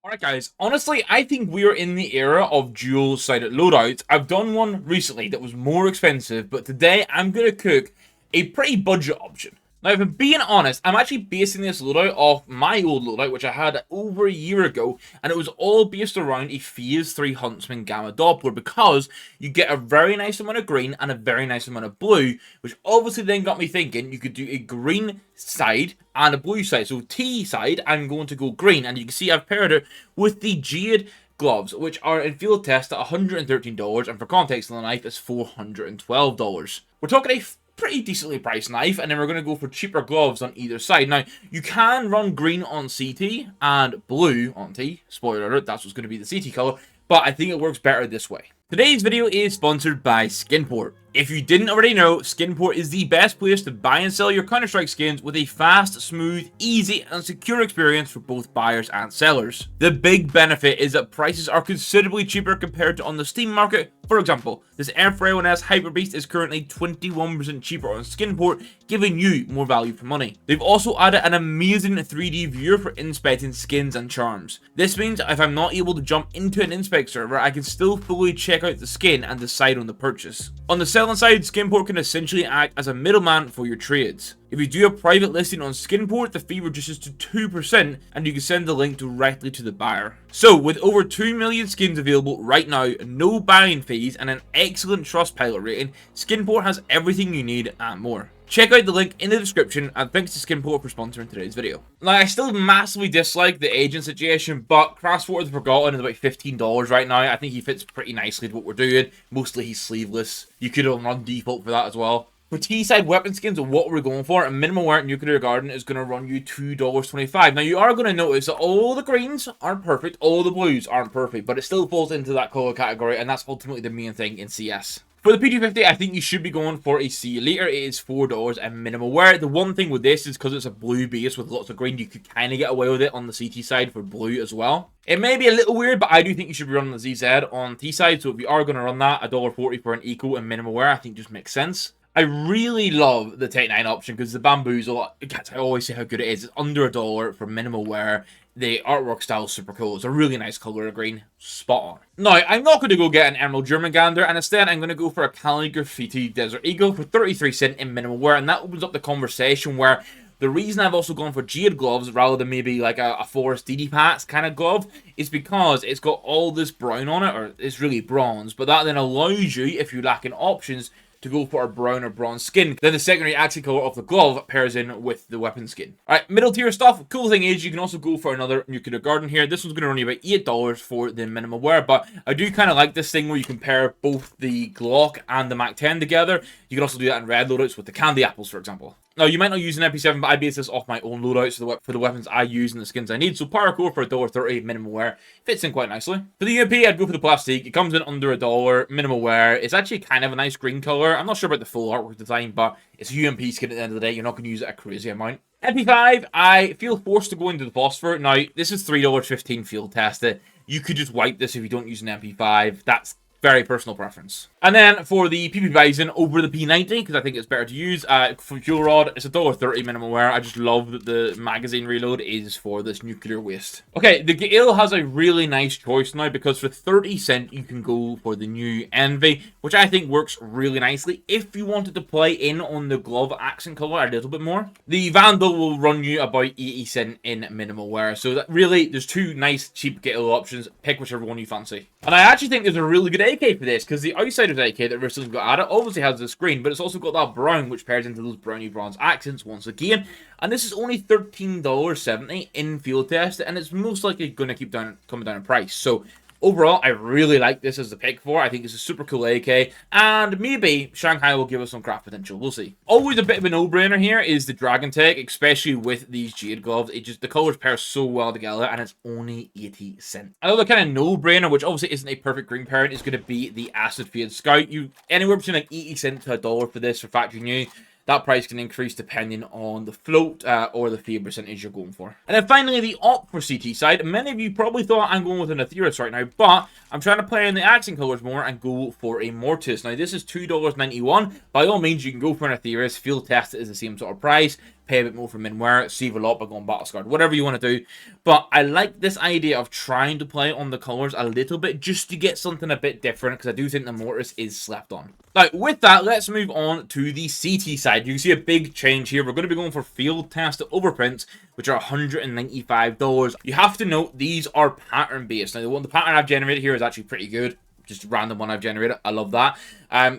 Alright guys, honestly, I think we are in the era of dual-sided loadouts. I've done one recently that was more expensive, but today I'm going to cook a pretty budget option. Now, if I'm being honest, I'm actually basing this loadout off my old loadout, which I had over a year ago, and it was all based around a Phase 3 Huntsman Gamma Doppler, because you get a very nice amount of green and a very nice amount of blue, which obviously then got me thinking you could do a green side and a blue side. So T side, I'm going to go green, and you can see I've paired it with the Jade gloves, which are in field test at $113, and for context, the knife is $412. We're talking a pretty decently priced knife, and then we're going to go for cheaper gloves on either side. Now, you can run green on CT and blue on T. Spoiler alert, that's what's going to be the CT color, but I think it works better this way. Today's video is sponsored by Skinport. If you didn't already know, Skinport is the best place to buy and sell your Counter-Strike skins with a fast, smooth, easy, and secure experience for both buyers and sellers. The big benefit is that prices are considerably cheaper compared to on the Steam market. For example, this Air4A1S Hyper Beast is currently 21% cheaper on Skinport, giving you more value for money. They've also added an amazing 3D viewer for inspecting skins and charms. This means if I'm not able to jump into an inspect server, I can still fully check out the skin and decide on the purchase. On the selling side, Skinport can essentially act as a middleman for your trades. If you do a private listing on Skinport, the fee reduces to 2%, and you can send the link directly to the buyer. So, with over 2 million skins available right now, no buying fees, and an excellent Trustpilot rating, Skinport has everything you need and more. Check out the link in the description, and thanks to Skinport for sponsoring today's video. Now, I still massively dislike the agent situation, but Craftsport is Forgotten is about $15 right now. I think he fits pretty nicely to what we're doing. Mostly he's sleeveless. You could have run default for that as well. For T-side weapon skins, what we're going for, a minimal wear Nuclear Garden is going to run you $2.25. Now, you are going to notice that all the greens aren't perfect, all the blues aren't perfect, but it still falls into that color category, and that's ultimately the main thing in CS. For the P250, I think you should be going for a See You Later. It is $4 and minimal wear. The one thing with this is because it's a blue base with lots of green, you could kind of get away with it on the CT side for blue as well. It may be a little weird, but I do think you should be running the ZZ on T side, so if you are going to run that, $1.40 for an eco and minimal wear, I think just makes sense. I really love the Tech 9 option because the Bamboozle, I always say how good it is. It's under $1 for minimal wear. The artwork style is super cool. It's a really nice color of green. Spot on. Now, I'm not going to go get an Emerald Jurmagander, and instead I'm going to go for a Cali Graffiti Desert Eagle for 33 cents in minimal wear, and that opens up the conversation where the reason I've also gone for Jade gloves rather than maybe like a Forest DD Pats kind of glove is because it's got all this brown on it, or it's really bronze, but that then allows you, if you're lacking options, to go for a brown or bronze skin. Then the secondary accent color of the glove pairs in with the weapon skin. Alright, middle tier stuff. Cool thing is you can also go for another Nuclear Garden here. This one's going to run you about $8 for the minimal wear, but I do kind of like this thing where you can pair both the Glock and the MAC-10 together. You can also do that in red loadouts with the Candy Apples, for example. Now, you might not use an MP7, but I base this off my own loadouts for the weapons I use and the skins I need. So Paracore for $1.30 minimal wear fits in quite nicely. For the UMP, I'd go for the Plastique. It comes in under $1 minimal wear. It's actually kind of a nice green color. I'm not sure about the full artwork design, but it's a UMP skin at the end of the day. You're not going to use it a crazy amount. MP5, I feel forced to go into the Phosphor. Now, this is $3.15 field tested. You could just wipe this if you don't use an MP5. That's very personal preference. And then for the PP Bison over the P90, because I think it's better to use, for Fuel Rod, it's $1.30 minimal wear. I just love that the magazine reload is for this nuclear waste. Okay, the Gale has a really nice choice now, because for 30 cents, you can go for the new Envy, which I think works really nicely if you wanted to play in on the glove accent color a little bit more. The Vandal will run you about 80 cents in minimal wear, so that really, there's two nice cheap Gale options. Pick whichever one you fancy. And I actually think there's a really good AK for this, because the outside of the AK that recently got added obviously has this green, but it's also got that brown, which pairs into those browny bronze accents once again. And this is only $13.70 in field test, and it's most likely going to keep coming down in price. So overall, I really like this as the pick for. I think it's a super cool AK, and maybe Shanghai will give us some craft potential. We'll see. Always a bit of a no-brainer here is the Dragon Tech, especially with these Jade gloves. The colors pair so well together, and it's only 80 cents. Another kind of no-brainer, which obviously isn't a perfect green pairing, is going to be the Acid Fade Scout. Anywhere between like 80 cents to $1 for this for factory new. That price can increase depending on the float or the fade percentage you're going for. And then finally, the op for CT side. Many of you probably thought I'm going with an Atheris right now, but I'm trying to play in the accent colors more and go for a Mortis. Now, this is $2.91. By all means, you can go for an Atheris. Field test it is the same sort of price. pay a bit more for Minwear, save a lot by going Battle Scarred, whatever you want to do. But I like this idea of trying to play on the colors a little bit just to get something a bit different, because I do think the Mortis is slept on. Now, with that, let's move on to the CT side. You can see a big change here. We're going to be going for field test overprints, which are $195. You have to note these are pattern based. Now, the pattern I've generated here is actually pretty good. Just a random one I've generated. I love that.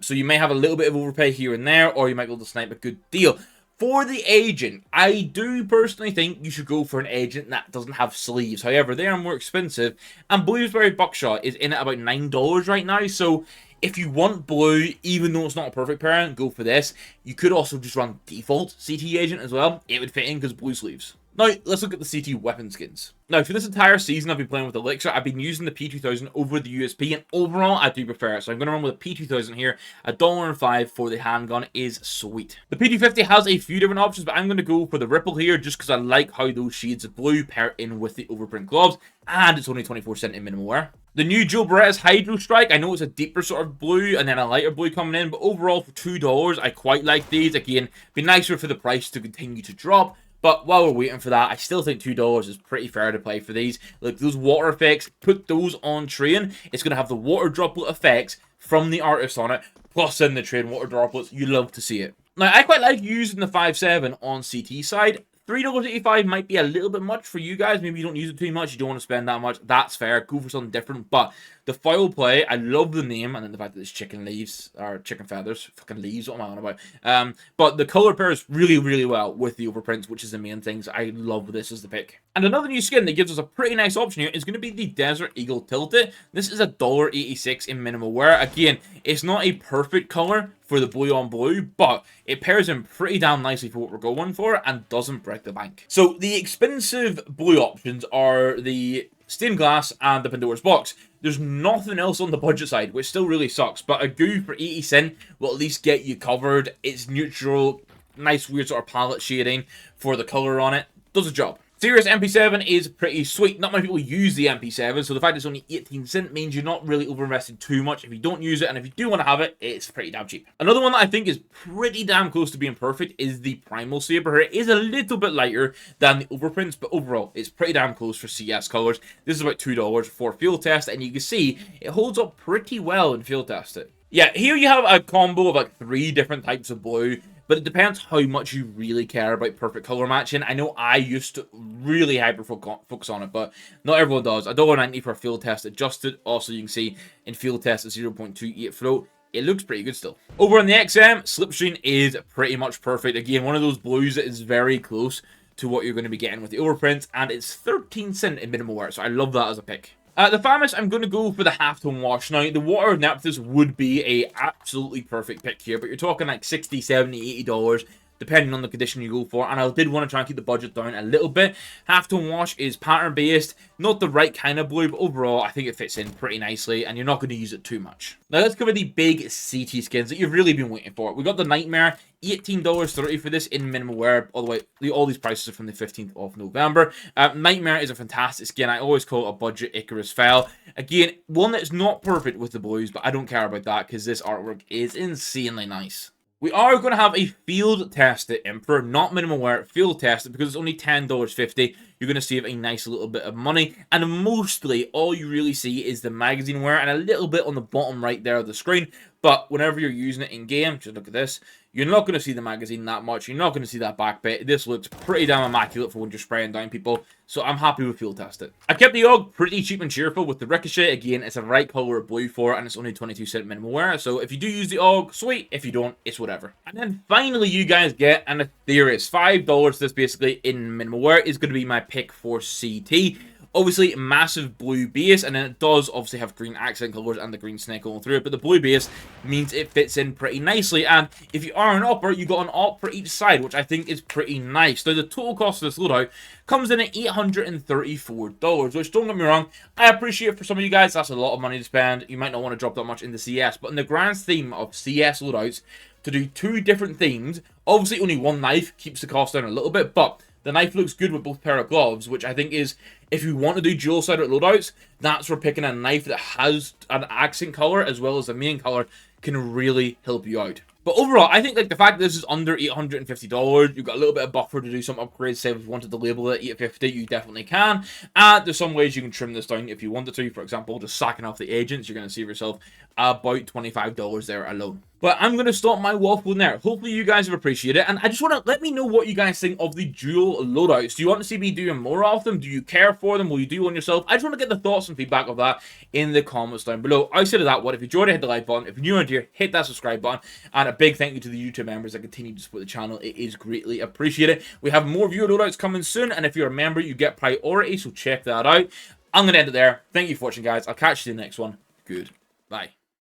So you may have a little bit of overpay here and there, or you might be able to snipe a good deal. For the agent, I do personally think you should go for an agent that doesn't have sleeves. However, they are more expensive, and Bloomsbury Buckshot is in at about $9 right now. So if you want blue, even though it's not a perfect pairing, go for this. You could also just run default CT agent as well. It would fit in because blue sleeves. Now, let's look at the CT weapon skins. Now, for this entire season, I've been playing with Elixir. I've been using the P2000 over the USP, and overall, I do prefer it. So I'm going to run with a P2000 here. $1.05 for the handgun is sweet. The P250 has a few different options, but I'm going to go for the Ripple here, just because I like how those shades of blue pair in with the overprint gloves, and it's only 24% in minimal wear. The new Joe Beretta's Hydro Strike, I know it's a deeper sort of blue and then a lighter blue coming in, but overall for $2, I quite like these. Again, be nicer for the price to continue to drop. But while we're waiting for that, I still think $2 is pretty fair to play for these. Like, those water effects, put those on train. It's going to have the water droplet effects from the artist on it, plus in the train water droplets. You love to see it. Now, I quite like using the 5.7 on CT side. $3.85 might be a little bit much for you guys. Maybe you don't use it too much. You don't want to spend that much. That's fair. Go for something different. But the foul play, I love the name. And then the fact that it's chicken leaves, or chicken feathers. Fucking leaves, what am I on about? But the color pairs really, really well with the overprints, which is the main thing. So I love this as the pick. And another new skin that gives us a pretty nice option here is going to be the Desert Eagle Tilted. This is $1.86 in minimal wear. Again, it's not a perfect color for the blue on blue, but it pairs in pretty damn nicely for what we're going for and doesn't break the bank. So the expensive blue options are the Stained Glass and the Pandora's Box. There's nothing else on the budget side, which still really sucks, but a goo for 80 cent will at least get you covered. It's neutral, nice weird sort of palette shading for the color on it. Does the job. Sirius MP7 is pretty sweet. Not many people use the MP7, so the fact it's only 18 cent means you're not really over-invested too much if you don't use it, and if you do want to have it, it's pretty damn cheap. Another one that I think is pretty damn close to being perfect is the Primal Saber. It is a little bit lighter than the overprints, but overall, it's pretty damn close for CS colors. This is about $2 for field test, and you can see it holds up pretty well in field test. Yeah, here you have a combo of like 3 different types of blue. But it depends how much you really care about perfect color matching. I know I used to really hyper-focus on it, but not everyone does. $1.90 for a field test adjusted. Also, you can see in field test at 0.28 float, it looks pretty good still. Over on the XM, Slipstream is pretty much perfect. Again, one of those blues that is very close to what you're going to be getting with the overprints, and it's 13 cent in minimal wear, so I love that as a pick. The FAMAS, I'm going to go for the halftone wash. Now, the Water Nephthys would be a absolutely perfect pick here, but you're talking like $60, $70, $80, depending on the condition you go for, and I did want to try and keep the budget down a little bit. Halftone wash is pattern-based, not the right kind of blue, but overall, I think it fits in pretty nicely, and you're not going to use it too much. Now, let's cover the big CT skins that you've really been waiting for. We got the Nightmare, $18.30 for this in minimal wear. All these prices are from the 15th of November. Nightmare is a fantastic skin. I always call it a budget Icarus Fel. Again, one that's not perfect with the blues, but I don't care about that because this artwork is insanely nice. We are going to have a field tested Emperor, not minimal wear, field tested, because it's only $10.50. You're going to save a nice little bit of money, and mostly all you really see is the magazine wear and a little bit on the bottom right there of the screen. But whenever you're using it in game, just look at this, you're not going to see the magazine that much. You're not going to see that back bit. This looks pretty damn immaculate for when you're spraying down people, so I'm happy with field test it. I kept the AUG pretty cheap and cheerful with the Ricochet. Again, it's a right color of blue for it, and it's only 22 cent minimal wear. So if you do use the AUG, sweet. If you don't, it's whatever. And then finally, you guys get an Aetherius. $5 this basically in minimal wear is going to be my pick for CT. Obviously, massive blue base, and then it does obviously have green accent colors and the green snake going through it, but the blue base means it fits in pretty nicely, and if you are an upper, you got an op for each side, which I think is pretty nice. Now, the total cost of this loadout comes in at $834, which, don't get me wrong, I appreciate for some of you guys, that's a lot of money to spend. You might not want to drop that much into CS, but in the grand theme of CS loadouts, to do 2 different themes, obviously only one knife keeps the cost down a little bit, but the knife looks good with both pair of gloves, which I think is, if you want to do dual-sided loadouts, that's where picking a knife that has an accent color as well as the main color can really help you out. But overall, I think like the fact that this is under $850, you've got a little bit of buffer to do some upgrades. Say if you wanted to label it 850, you definitely can. And there's some ways you can trim this down if you wanted to. For example, just sacking off the agents, you're going to save yourself about $25 there alone. But I'm going to stop my waffling there. Hopefully you guys have appreciated it. And I just want to let me know what you guys think of the dual loadouts. Do you want to see me doing more of them? Do you care for them? Will you do one yourself? I just want to get the thoughts and feedback of that in the comments down below. Outside of that, if you enjoyed it, hit the like button. If you're new around here, hit that subscribe button. And a big thank you to the YouTube members that continue to support the channel. It is greatly appreciated. We have more viewer loadouts coming soon. And if you're a member, you get priority. So check that out. I'm going to end it there. Thank you for watching, guys. I'll catch you in the next one. Goodbye.